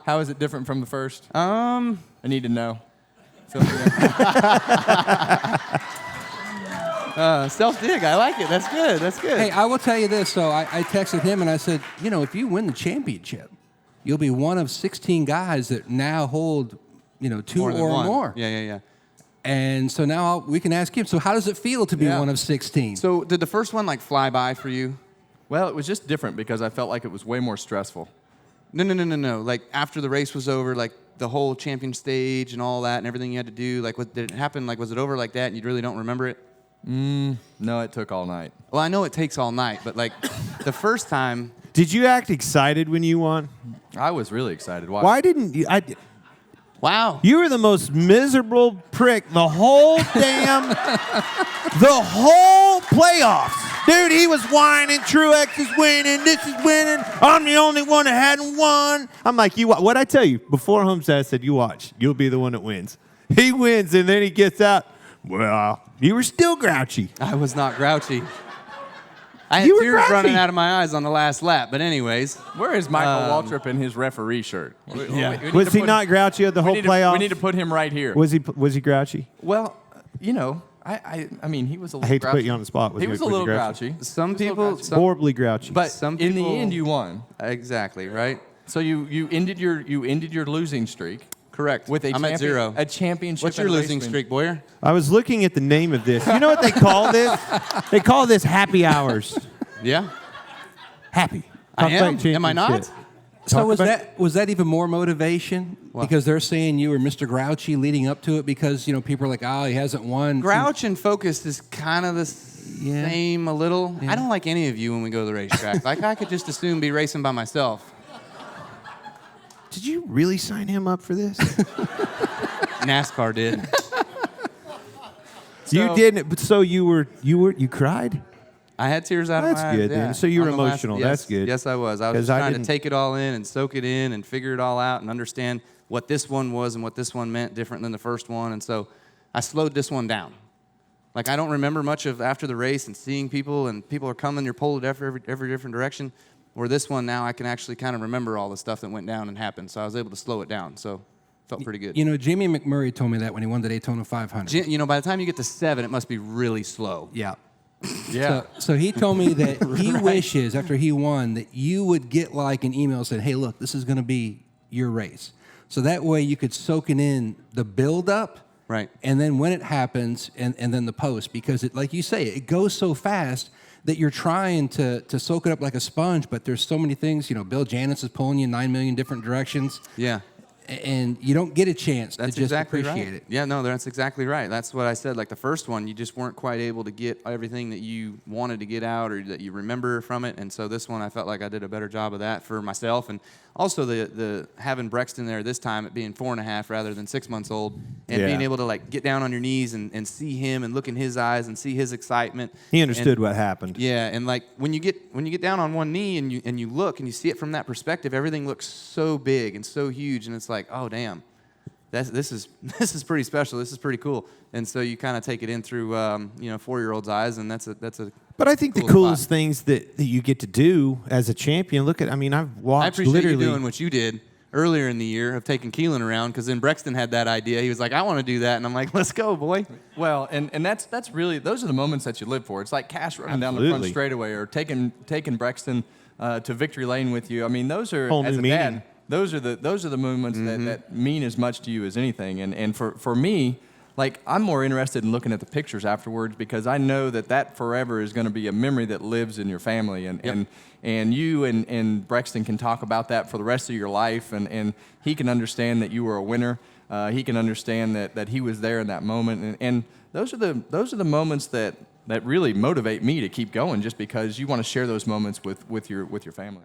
How is it different from the first? I need to know. Self-dig. I like it. That's good. That's good. Hey, I will tell you this. So I texted him and I said, if you win the championship, you'll be one of 16 guys that now hold, 2 More than or one. more. Yeah. And so now we can ask him, so how does it feel to be one of 16? So did the first one fly by for you? Well, it was just different because I felt like it was way more stressful. No. Like after the race was over, like the whole champion stage and all that and everything you had to do, like what did it happen? Like was it over like that and you really don't remember it? No, it took all night. Well, I know it takes all night, but like the first time. Did you act excited when you won? I was really excited. Why didn't you? Wow. You were the most miserable prick the whole playoffs. Dude, he was whining, Truex is winning, this is winning, I'm the only one that hadn't won. I'm like, what'd I tell you? Before Homestead, I said, you watch, you'll be the one that wins. He wins, and then he gets out. Well, you were still grouchy. I was not grouchy. I had tears running out of my eyes on the last lap, but anyways. Where is Michael Waltrip in his referee shirt? Was he not grouchy at the whole playoff? We need to put him right here. Was he grouchy? Well, I mean, he was a little I hate grouchy. to put you on the spot. He was a little grouchy. Some people... Horribly grouchy. But some in people, the end, you won. Exactly, right? So you ended your losing streak. Correct. With I'm at 0. A championship. What's your losing streak, Bowyer? I was looking at the name of this. You know what they call this? They call this happy hours. Yeah. Happy. I am. Am I not? So was that even more motivation? What? Because they're saying you were Mr. Grouchy leading up to it because, people are like, oh, he hasn't won. Grouch and focus is kind of the same a little. Yeah. I don't like any of you when we go to the racetrack. Like, I could just as soon be racing by myself. Did you really sign him up for this? NASCAR did. You didn't, but so you cried? I had tears out of my eyes. That's good then. So you were emotional. That's good. Yes, I was. I was trying to take it all in and soak it in and figure it all out and understand what this one was and what this one meant different than the first one. And so I slowed this one down. Like, I don't remember much of after the race and seeing people and people are coming, you're pulled every different direction. Where this one now I can actually kind of remember all the stuff that went down and happened. So I was able to slow it down. So felt pretty good. Jamie McMurray told me that when he won the Daytona 500. By the time you get to 7, it must be really slow. Yeah. Yeah. So he told me that he wishes after he won that you would get like an email saying, hey, look, this is going to be your race. So that way you could soak it in the build up. Right. And then when it happens and then the post, because it, like you say, it goes so fast that you're trying to soak it up like a sponge, but there's so many things. Bill Janis is pulling you in 9 million different directions. Yeah. And you don't get a chance to just exactly appreciate right. it. Yeah, no, that's exactly right. That's what I said. Like the first one, you just weren't quite able to get everything that you wanted to get out or that you remember from it. And so this one, I felt like I did a better job of that for myself. And also the having Brexton there this time, it being 4.5 rather than 6 months old, and being able to like get down on your knees and see him and look in his eyes and see his excitement. He understood what happened. Yeah, and like when you get down on one knee and you look and you see it from that perspective, everything looks so big and so huge, and it's like, oh damn. This is pretty special. This is pretty cool, and so you kind of take it in through 4-year-old's eyes, and that's a. But I think the coolest things that you get to do as a champion. I've watched. I appreciate you doing what you did earlier in the year of taking Keelan around, because then Brexton had that idea. He was like, I want to do that, and I'm like, let's go, boy. Well, and that's really, those are the moments that you live for. It's like Cash running down the front straightaway or taking Brexton to victory lane with you. I mean, those are whole as new a meaning. dad. Those are the moments that mean as much to you as anything. And for me, like, I'm more interested in looking at the pictures afterwards, because I know that forever is going to be a memory that lives in your family. And you and Brexton can talk about that for the rest of your life. And he can understand that you were a winner. He can understand that he was there in that moment. And those are the moments that really motivate me to keep going, just because you want to share those moments with your family.